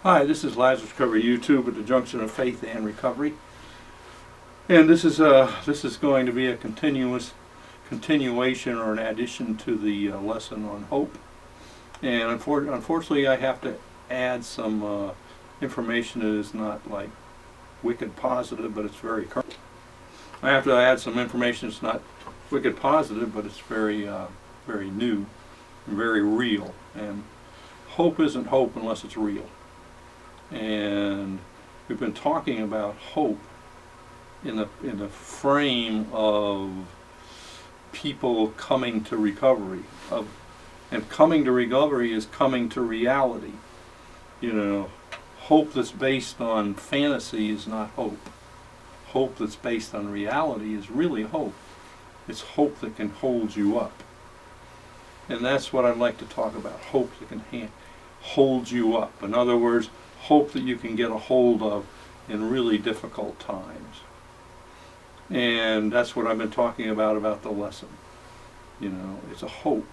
Hi, this is Lazarus Recovery YouTube at the junction of faith and recovery, and this is going to be a continuation or an addition to the lesson on hope. And unfortunately, I have to add some information that is not like wicked positive, but it's very current. I have to add some information that's not wicked positive, but it's very very new and very real. And hope isn't hope unless it's real. And we've been talking about hope in the frame of people coming to recovery, and coming to recovery is coming to reality. You know, hope that's based on fantasy is not hope. Hope that's based on reality is really hope. It's hope that can hold you up. And that's what I'd like to talk about, hope that can hold you up. In other words, hope that you can get a hold of in really difficult times. And that's what I've been talking about the lesson. You know, it's a hope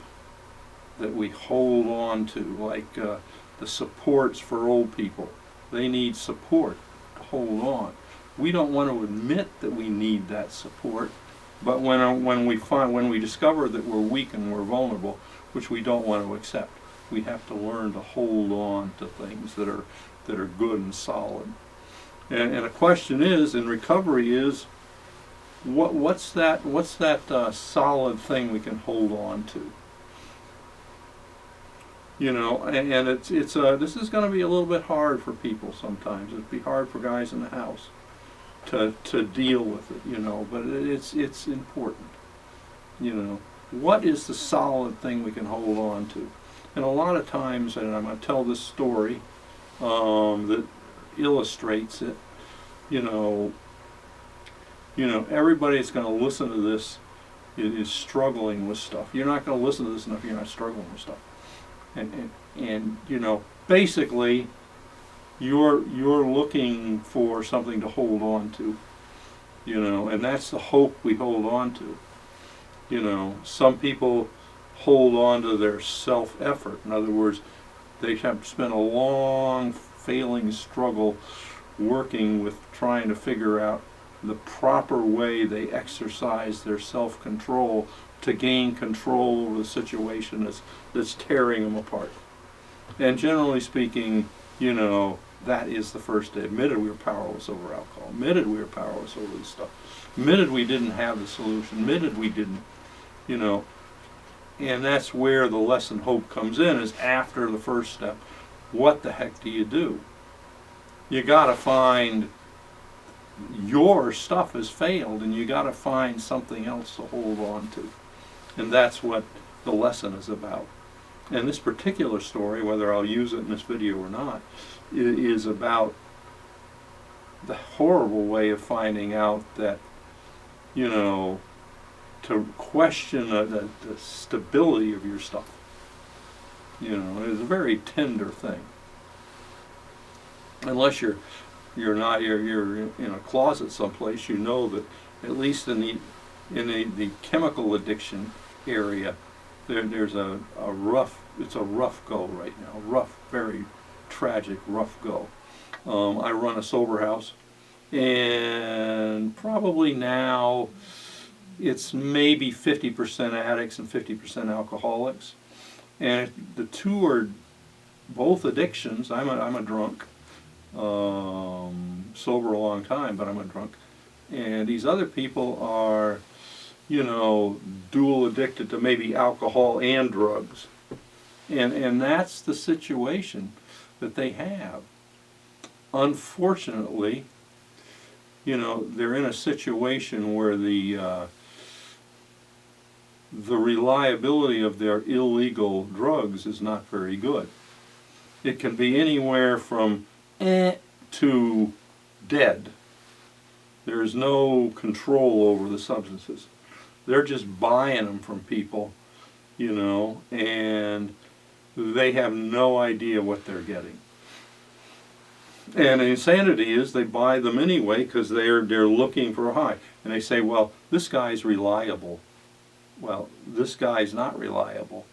that we hold on to, like the supports for old people. They need support to hold on. We don't want to admit that we need that support, but when we discover that we're weak and we're vulnerable, which we don't want to accept, we have to learn to hold on to things that are good and solid. And the question is, in recovery, is what's that solid thing we can hold on to? You know, and it's this is going to be a little bit hard for people sometimes. It'd be hard for guys in the house to deal with it, you know, but it's important. You know, what is the solid thing we can hold on to? And a lot of times, and I'm going to tell this story that illustrates it. You know, everybody that's going to listen to this is struggling with stuff. You're not going to listen to this enough if you're not struggling with stuff. And you know, basically, you're looking for something to hold on to. You know, and that's the hope we hold on to. You know, some people hold on to their self-effort. In other words, they have spent a long, failing struggle working with trying to figure out the proper way they exercise their self-control to gain control over the situation that's tearing them apart. And generally speaking, you know, that is the first day. Admitted we were powerless over alcohol. Admitted we were powerless over this stuff. Admitted we didn't have the solution. Admitted we didn't, you know. And that's where the lesson hope comes in, is after the first step. What the heck do you do? You got to find your stuff has failed, and you got to find something else to hold on to. And that's what the lesson is about. And this particular story, whether I'll use it in this video or not, is about the horrible way of finding out that, you know, to question the stability of your stuff. You know, it's a very tender thing. Unless you're in a closet someplace, you know that at least in the chemical addiction area, there's a rough go right now. Very tragic, rough go. I run a sober house, and probably now it's maybe 50% addicts and 50% alcoholics, and the two are both addictions. I'm a drunk, sober a long time, but I'm a drunk, and these other people are, you know, dual addicted to maybe alcohol and drugs, and that's the situation that they have. Unfortunately, you know, they're in a situation where the reliability of their illegal drugs is not very good. It can be anywhere from to dead. There is no control over the substances. They're just buying them from people, you know, and they have no idea what they're getting. And the insanity is they buy them anyway because they're looking for a high. And they say, well, this guy's reliable. Well, this guy's not reliable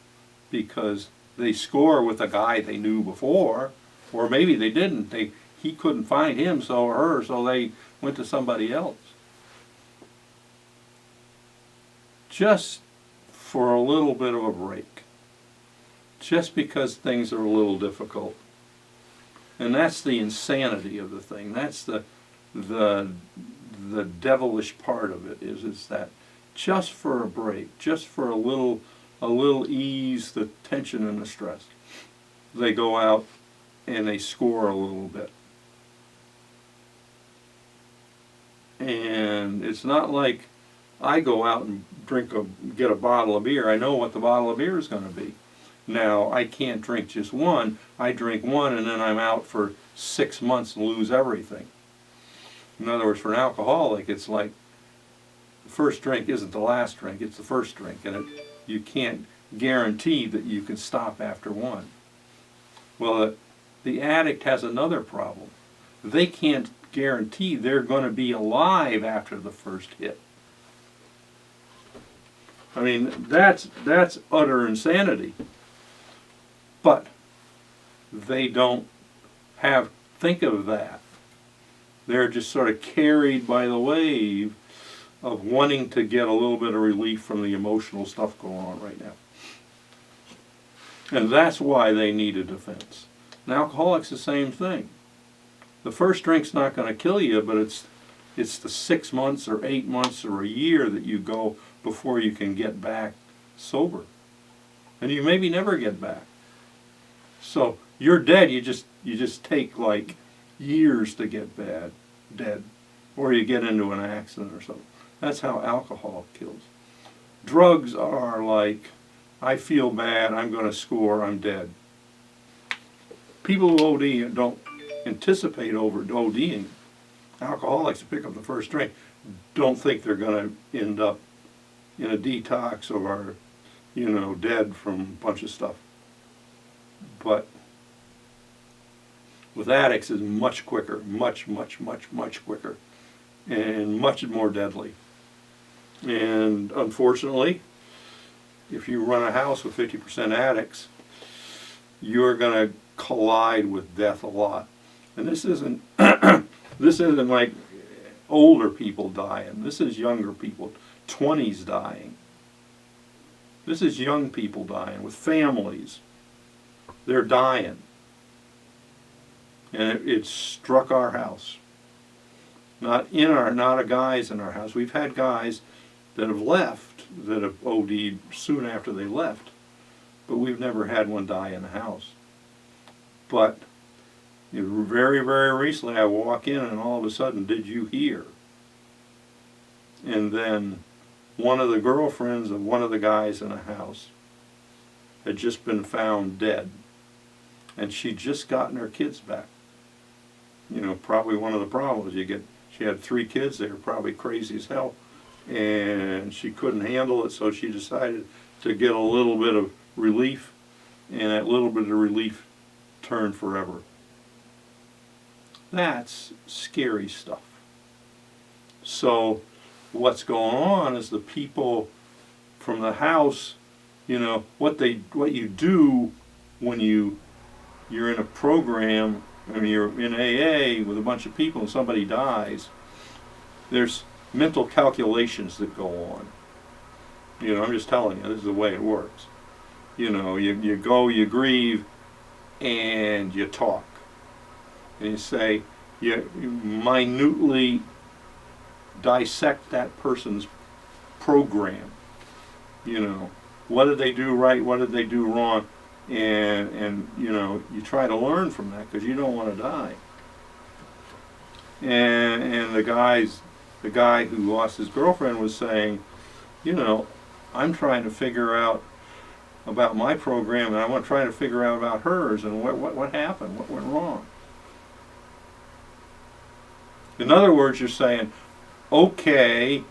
because they score with a guy they knew before, Or maybe they didn't. He couldn't find him, or her, so they went to somebody else. Just for a little bit of a break. Just because things are a little difficult. And that's the insanity of the thing. That's the devilish part of it, is that just for a break, just for a little ease the tension and the stress, they go out and they score a little bit. And it's not like I go out and get a bottle of beer. I know what the bottle of beer is going to be. Now, I can't drink just one. I drink one and then I'm out for 6 months and lose everything. In other words, for an alcoholic, it's like the first drink isn't the last drink, it's the first drink. And you can't guarantee that you can stop after one. Well, the addict has another problem. They can't guarantee they're going to be alive after the first hit. I mean, that's utter insanity. But they don't think of that. They're just sort of carried by the wave of wanting to get a little bit of relief from the emotional stuff going on right now. And that's why they need a defense. An alcoholic's the same thing. The first drink's not going to kill you, but it's the 6 months or 8 months or a year that you go before you can get back sober. And you maybe never get back. So you're dead, you just take like years to get dead. Or you get into an accident or something. That's how alcohol kills. Drugs are like, I feel bad, I'm going to score, I'm dead. People who OD don't anticipate ODing. Alcoholics who pick up the first drink don't think they're going to end up in a detox or, dead from a bunch of stuff. But with addicts it's much quicker, much quicker, and much more deadly. And unfortunately, if you run a house with 50% addicts, you're going to collide with death a lot. And this isn't like older people dying. This is younger people, 20s dying. This is young people dying with families. They're dying. And it struck our house. Not a guys in our house. We've had guys that have left, that have OD'd soon after they left, but we've never had one die in the house. But very, very recently I walk in and all of a sudden, did you hear? And then one of the girlfriends of one of the guys in the house had just been found dead. And she'd just gotten her kids back. Probably one of the problems she had 3 kids, they were probably crazy as hell, and she couldn't handle it, so she decided to get a little bit of relief, and that little bit of relief turned forever. That's scary stuff. So what's going on is the people from the house, what you do when you're in a program, you're in AA with a bunch of people and somebody dies, there's mental calculations that go on. I'm just telling you, this is the way it works. You go, you grieve, and you talk. And you say, you minutely dissect that person's program. What did they do right, what did they do wrong? And you try to learn from that because you don't want to die. And the guy who lost his girlfriend was saying, I'm trying to figure out about my program, and I want to try to figure out about hers, and what happened, what went wrong. In other words, you're saying, okay,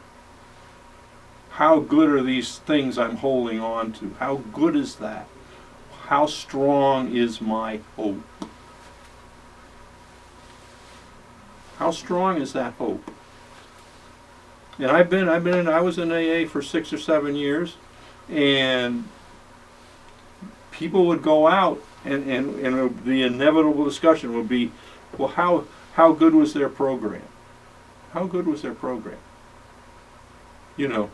how good are these things I'm holding on to? How good is that? How strong is my hope? How strong is that hope? And I was in AA for 6 or 7 years, and people would go out, and the inevitable discussion would be, well, how good was their program? How good was their program? You know,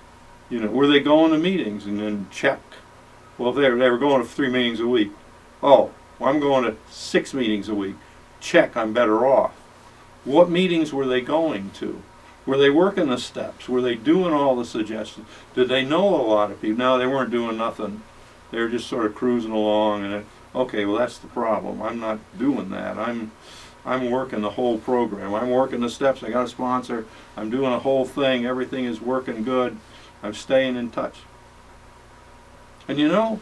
were they going to meetings? And then check. Well, they were going to 3 meetings a week. Oh, well, I'm going to 6 meetings a week. Check, I'm better off. What meetings were they going to? Were they working the steps? Were they doing all the suggestions? Did they know a lot of people? No, they weren't doing nothing. They were just sort of cruising along, and okay, well, that's the problem. I'm not doing that. I'm working the whole program. I'm working the steps. I got a sponsor. I'm doing a whole thing. Everything is working good. I'm staying in touch. And you know,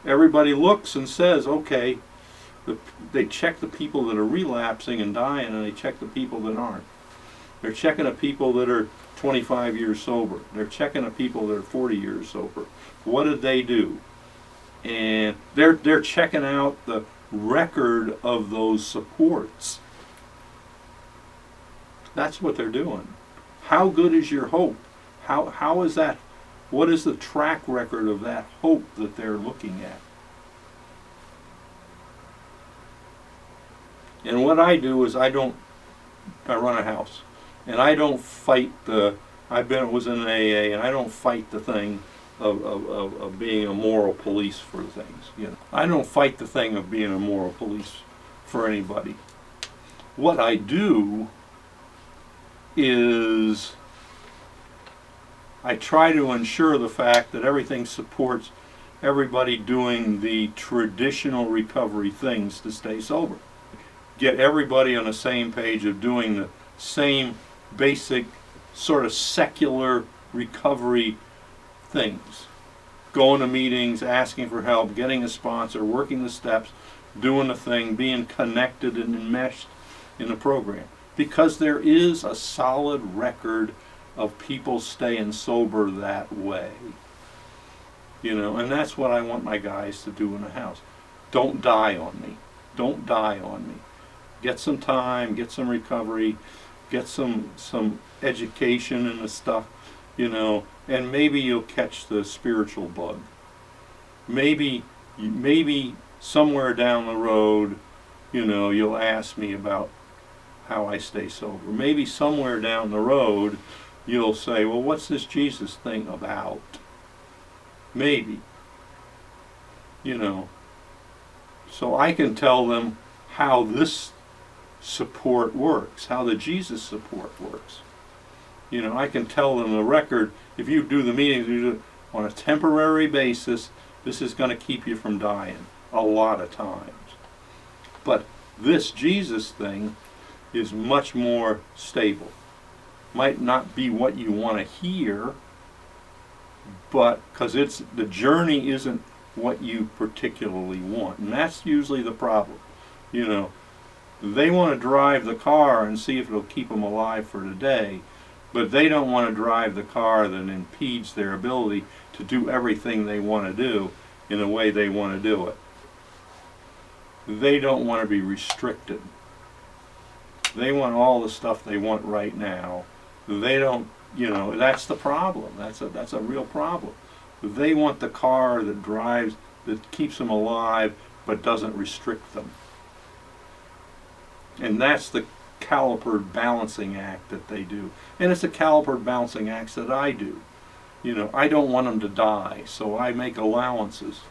everybody looks and says, okay, they check the people that are relapsing and dying, and they check the people that aren't. They're checking the people that are 25 years sober. They're checking the people that are 40 years sober. What did they do? And they're checking out the record of those supports. That's what they're doing. How good is your hope? How is that? What is the track record of that hope that they're looking at? And what I do is I run a house, and I don't fight was in AA, and I don't fight the thing of being a moral police for things. You know, I don't fight the thing of being a moral police for anybody. What I do is I try to ensure the fact that everything supports everybody doing the traditional recovery things to stay sober. Get everybody on the same page of doing the same basic sort of secular recovery things. Going to meetings, asking for help, getting a sponsor, working the steps, doing the thing, being connected and enmeshed in the program. Because there is a solid record of people staying sober that way. You know, and that's what I want my guys to do in the house. Don't die on me. Don't die on me. Get some time, get some recovery, get some education and the stuff, you know, and maybe you'll catch the spiritual bug. Maybe somewhere down the road, you know, you'll ask me about how I stay sober. Maybe somewhere down the road you'll say, well, what's this Jesus thing about? Maybe. You know. So I can tell them how this support works, how the Jesus support works. You know, I can tell them the record, if you do the meetings, you do it on a temporary basis, this is going to keep you from dying a lot of times. But this Jesus thing is much more stable. Might not be what you want to hear, but because the journey isn't what you particularly want, and that's usually the problem. You know, they want to drive the car and see if it'll keep them alive for today, but they don't want to drive the car that impedes their ability to do everything they want to do in the way they want to do it. They don't want to be restricted. They want all the stuff they want right now. They don't, you know, that's the problem. That's a real problem. They want the car that drives, that keeps them alive, but doesn't restrict them. And that's the calipered balancing act that they do. And it's a calipered balancing act that I do. You know, I don't want them to die, so I make allowances.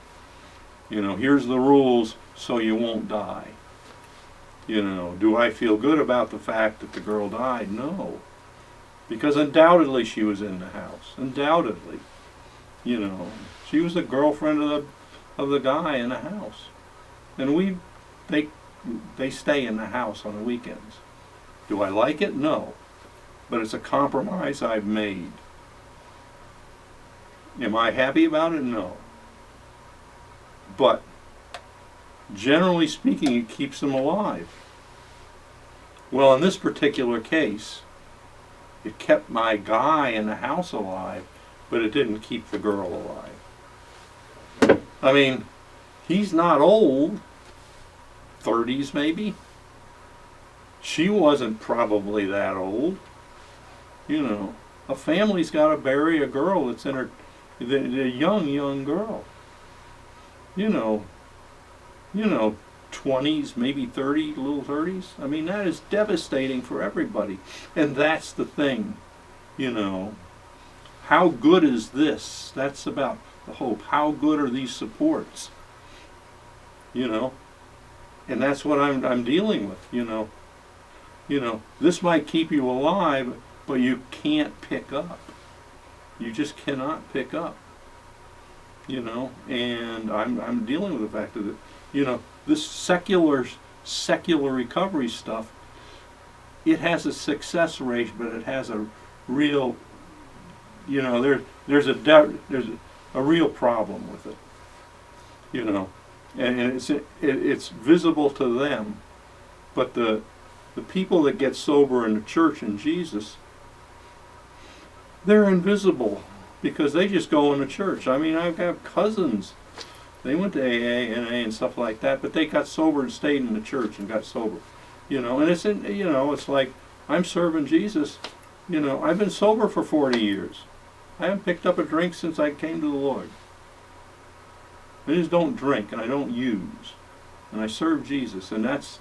You know, here's the rules so you won't die. You know, do I feel good about the fact that the girl died? No. Because undoubtedly she was in the house. Undoubtedly. You know, she was the girlfriend of the guy in the house. And they stay in the house on the weekends. Do I like it? No. But it's a compromise I've made. Am I happy about it? No. But generally speaking, it keeps them alive. Well, in this particular case, it kept my guy in the house alive, but it didn't keep the girl alive. I mean, he's not old, 30s maybe. She wasn't probably that old. You know, a family's got to bury a girl that's in her, the young girl. you know, you know, 20s, maybe 30, little 30s. I mean, that is devastating for everybody. And that's the thing, you know. How good is this? That's about the hope. How good are these supports? You know, and that's what I'm dealing with. This might keep you alive, but you can't pick up. You just cannot pick up. And I'm dealing with the fact that this secular recovery stuff. It has a success rate, but it has a real there's a real problem with it, and it's visible to them, but the people that get sober in the church and Jesus, they're invisible because they just go in the church. I mean, I've got cousins, they went to AA, NA, and stuff like that, but they got sober and stayed in the church and got sober, and it's like I'm serving Jesus. I've been sober for 40 years. I haven't picked up a drink since I came to the Lord. I just don't drink and I don't use, and I serve Jesus, and that's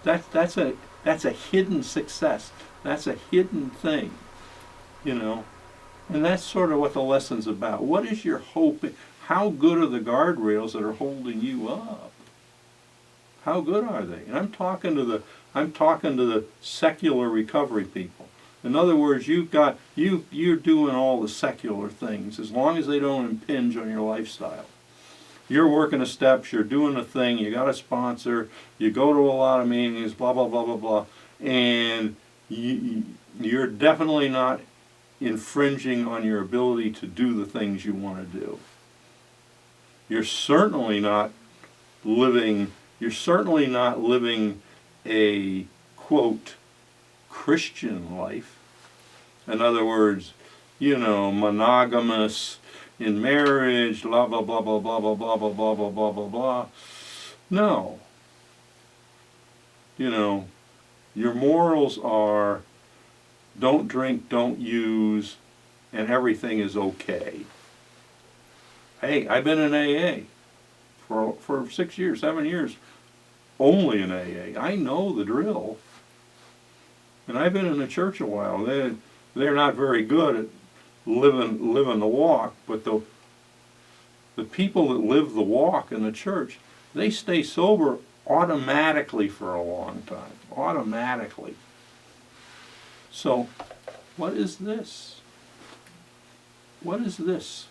a hidden success. That's a hidden thing, and that's sort of what the lesson's about. What is your hope? How good are the guardrails that are holding you up? How good are they? And I'm talking to the secular recovery people. In other words, you're doing all the secular things as long as they don't impinge on your lifestyle. You're working the steps, you're doing the thing, you got a sponsor, you go to a lot of meetings, blah, blah, blah, blah, blah, and you're definitely not infringing on your ability to do the things you want to do. You're certainly not living a, quote, Christian life. In other words, monogamous in marriage, blah, blah, blah, blah, blah, blah, blah, blah, blah, blah, blah, blah, blah. No. Your morals are don't drink, don't use, and everything is okay. Hey, I've been in AA for 6 years, 7 years, only in AA. I know the drill. And I've been in the church a while. They're not very good at living the walk, but the people that live the walk in the church, they stay sober automatically for a long time. Automatically. So, what is this? What is this?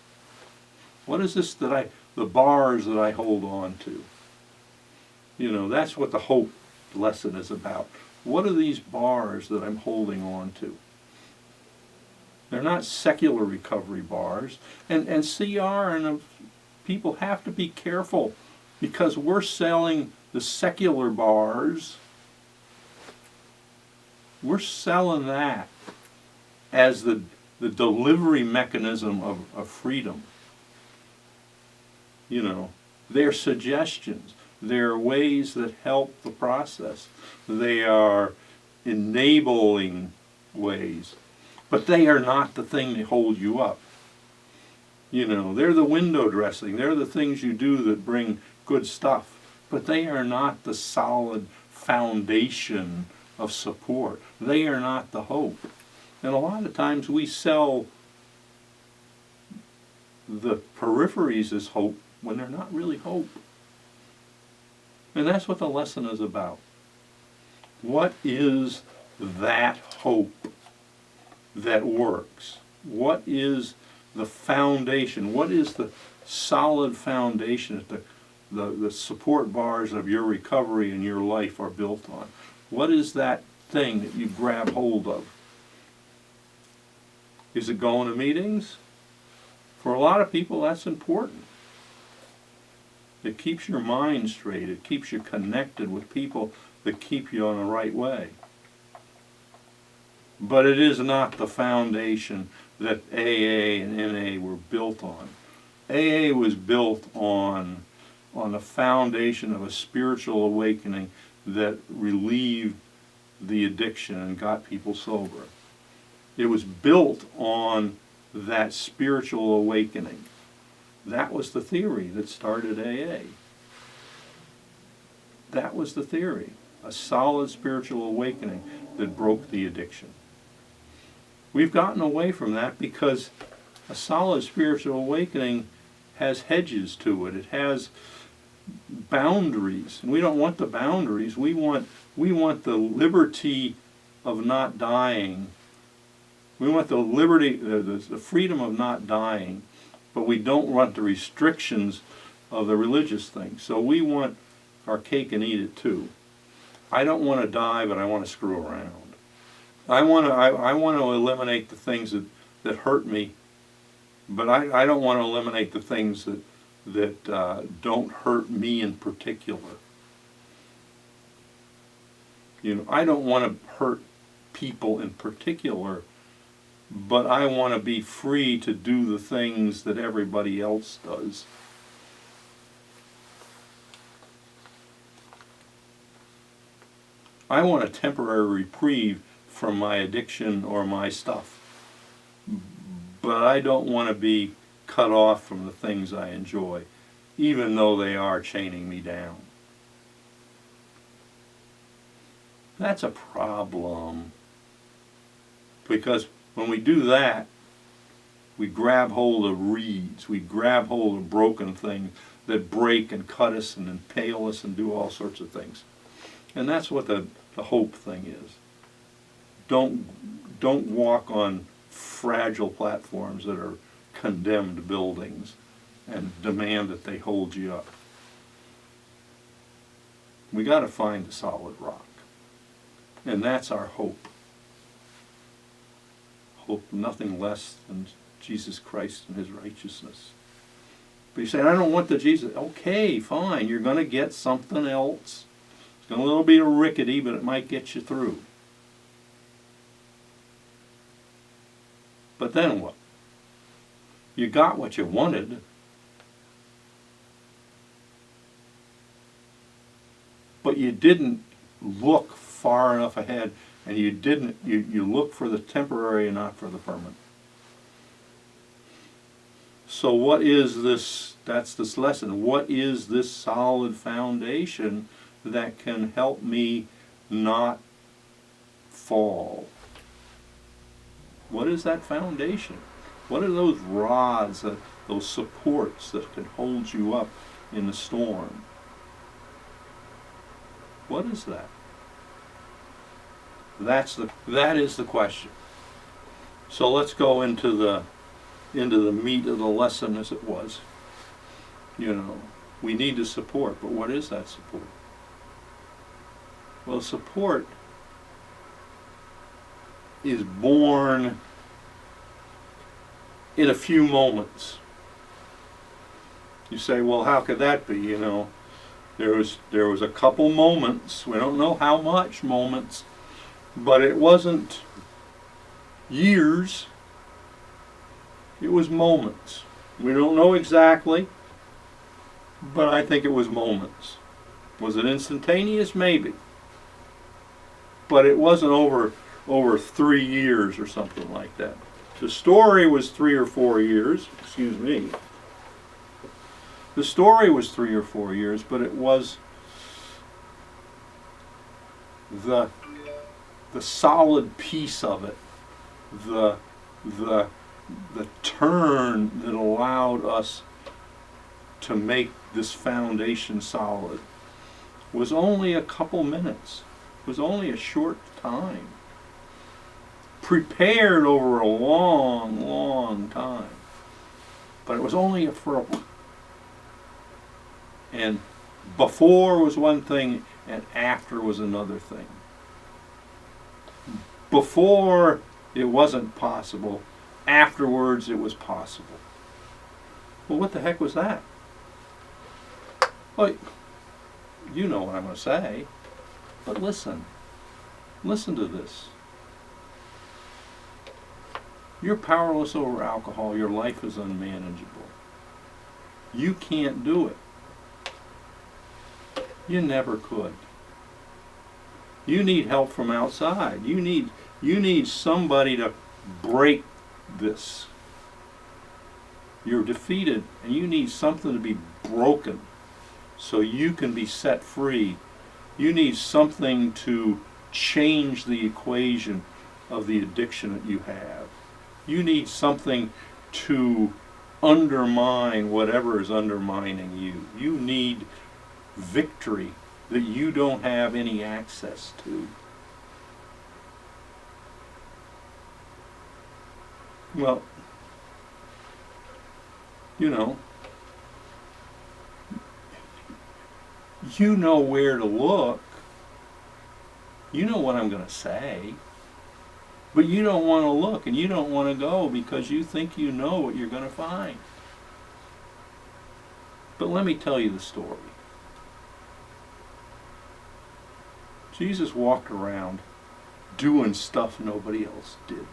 What is this the bars that I hold on to? That's what the hope lesson is about. What are these bars that I'm holding on to? They're not secular recovery bars. And CR and the people have to be careful because we're selling the secular bars. We're selling that as the delivery mechanism of freedom. They're suggestions. They're ways that help the process. They are enabling ways. But they are not the thing that hold you up. They're the window dressing. They're the things you do that bring good stuff. But they are not the solid foundation of support. They are not the hope. And a lot of times we sell the peripheries as hope when they're not really hope. And that's what the lesson is about. What is that hope that works? What is the foundation? What is the solid foundation that the support bars of your recovery and your life are built on? What is that thing that you grab hold of? Is it going to meetings? For a lot of people, that's important. It keeps your mind straight. It keeps you connected with people that keep you on the right way. But it is not the foundation that AA and NA were built on. AA was built on the foundation of a spiritual awakening that relieved the addiction and got people sober. It was built on that spiritual awakening. That was the theory that started AA. That was the theory. A solid spiritual awakening that broke the addiction. We've gotten away from that because a solid spiritual awakening has hedges to it. It has boundaries. And we don't want the boundaries. We want the liberty of not dying. We want the liberty, the freedom of not dying, but we don't want the restrictions of the religious thing. So we want our cake and eat it too. I don't want to die, but I want to screw around. I want to eliminate the things that hurt me, but I don't want to eliminate the things that don't hurt me in particular. I don't want to hurt people in particular, but I want to be free to do the things that everybody else does. I want a temporary reprieve from my addiction or my stuff, but I don't want to be cut off from the things I enjoy, even though they are chaining me down. That's a problem, because when we do that, we grab hold of reeds, we grab hold of broken things that break and cut us and impale us and do all sorts of things. And that's what the hope thing is. Don't walk on fragile platforms that are condemned buildings and demand that they hold you up. We got to find the solid rock. And that's our hope. Hope nothing less than Jesus Christ and his righteousness. But you say, I don't want the Jesus. Okay, fine. You're going to get something else. It's going to be a little bit rickety, but it might get you through. But then what? You got what you wanted. But you didn't look far enough ahead, and you look for the temporary and not for the permanent. So what is this? That's this lesson. What is this solid foundation that can help me not fall? What is that foundation? What are those rods, those supports that can hold you up in the storm? What is that? That is the question. So let's go into the meat of the lesson as it was. We need to support, but what is that support? Well, support is born in a few moments. You say, well, how could that be? There was a couple moments, we don't know how much moments, but it wasn't years, it was moments. We don't know exactly, but I think it was moments. Was it instantaneous? Maybe. But it wasn't over 3 years or something like that. The story was 3 or 4 years, excuse me. The story was 3 or 4 years, but it was the solid piece of it, the turn that allowed us to make this foundation solid was only a couple minutes. It was only a short time. Prepared over a long, long time. But it was only for a... And before was one thing, and after was another thing. Before it wasn't possible, afterwards it was possible. Well, what the heck was that? Well, you know what I'm going to say, but listen to this. You're powerless over alcohol, your life is unmanageable. You can't do it. You never could. You need help from outside. You need somebody to break this. You're defeated, and you need something to be broken so you can be set free. You need something to change the equation of the addiction that you have. You need something to undermine whatever is undermining you. You need victory that you don't have any access to. Well, you know where to look. You know what I'm going to say. But you don't want to look and you don't want to go because you think you know what you're going to find. But let me tell you the story. Jesus walked around doing stuff nobody else did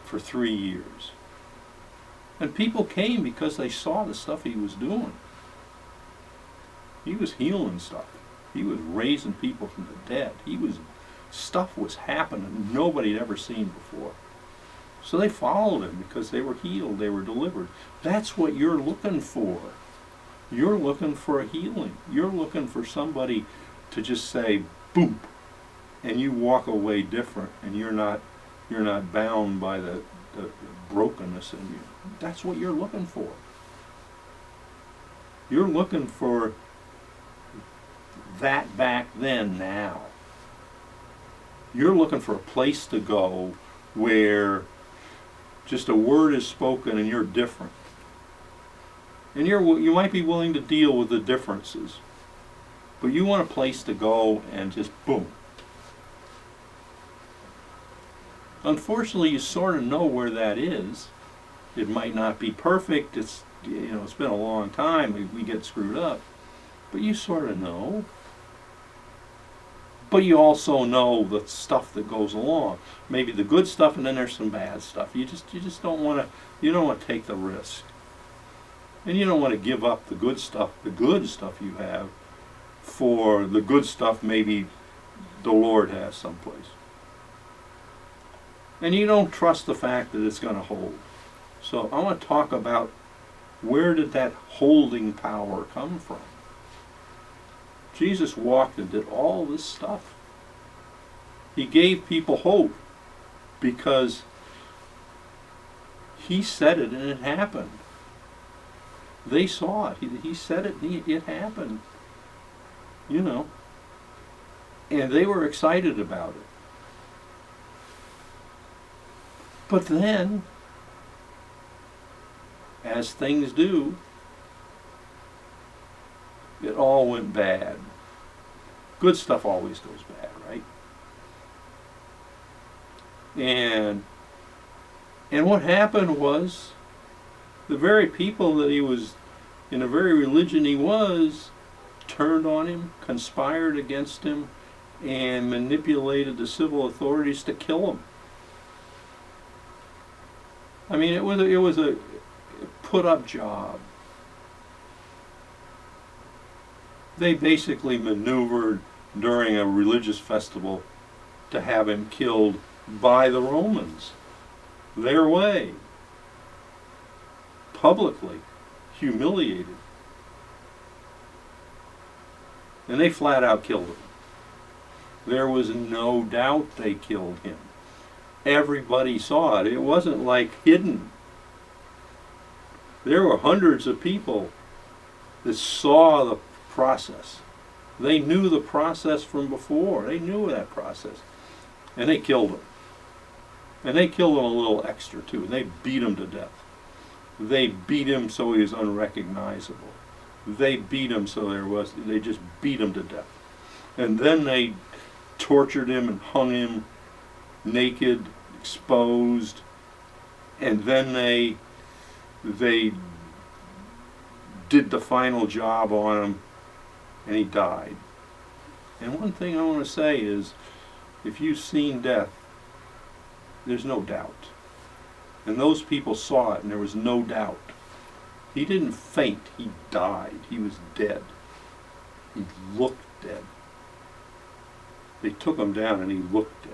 for 3 years. And people came because they saw the stuff he was doing. He was healing stuff. He was raising people from the dead. Stuff was happening nobody had ever seen before. So they followed him because they were healed, they were delivered. That's what you're looking for. You're looking for a healing. You're looking for somebody to just say, boom, and you walk away different, and you're not bound by the brokenness in you. That's what you're looking for. You're looking for that back then now. You're looking for a place to go where just a word is spoken and you're different. And you might be willing to deal with the differences, but you want a place to go and just boom. Unfortunately, you sort of know where that is. It might not be perfect. It's been a long time. We get screwed up, but you sort of know. But you also know the stuff that goes along. Maybe the good stuff, and then there's some bad stuff. You just don't want to. You don't want to take the risk, and you don't want to give up the good stuff you have, for the good stuff maybe the Lord has someplace. And you don't trust the fact that it's going to hold. So I want to talk about, where did that holding power come from? Jesus walked and did all this stuff. He gave people hope because he said it and it happened. They saw it. He said it and it happened. And they were excited about it. But then, as things do, it all went bad. Good stuff always goes bad, right? And what happened was, the very people that he was, in the very religion he was, turned on him, conspired against him, and manipulated the civil authorities to kill him. I mean, it was a put-up job. They basically maneuvered during a religious festival to have him killed by the Romans, their way, publicly, humiliated. And they flat out killed him. There was no doubt they killed him. Everybody saw it. It wasn't like hidden. There were hundreds of people that saw the process. They knew the process from before. They knew that process. And they killed him. And they killed him a little extra too. They beat him to death. They beat him so he was unrecognizable. They beat him so they just beat him to death. And then they tortured him and hung him naked, exposed, and then they did the final job on him, and he died. And one thing I want to say is, if you've seen death, there's no doubt. And those people saw it, and there was no doubt. He didn't faint, he died. He was dead. He looked dead. They took him down, and he looked dead.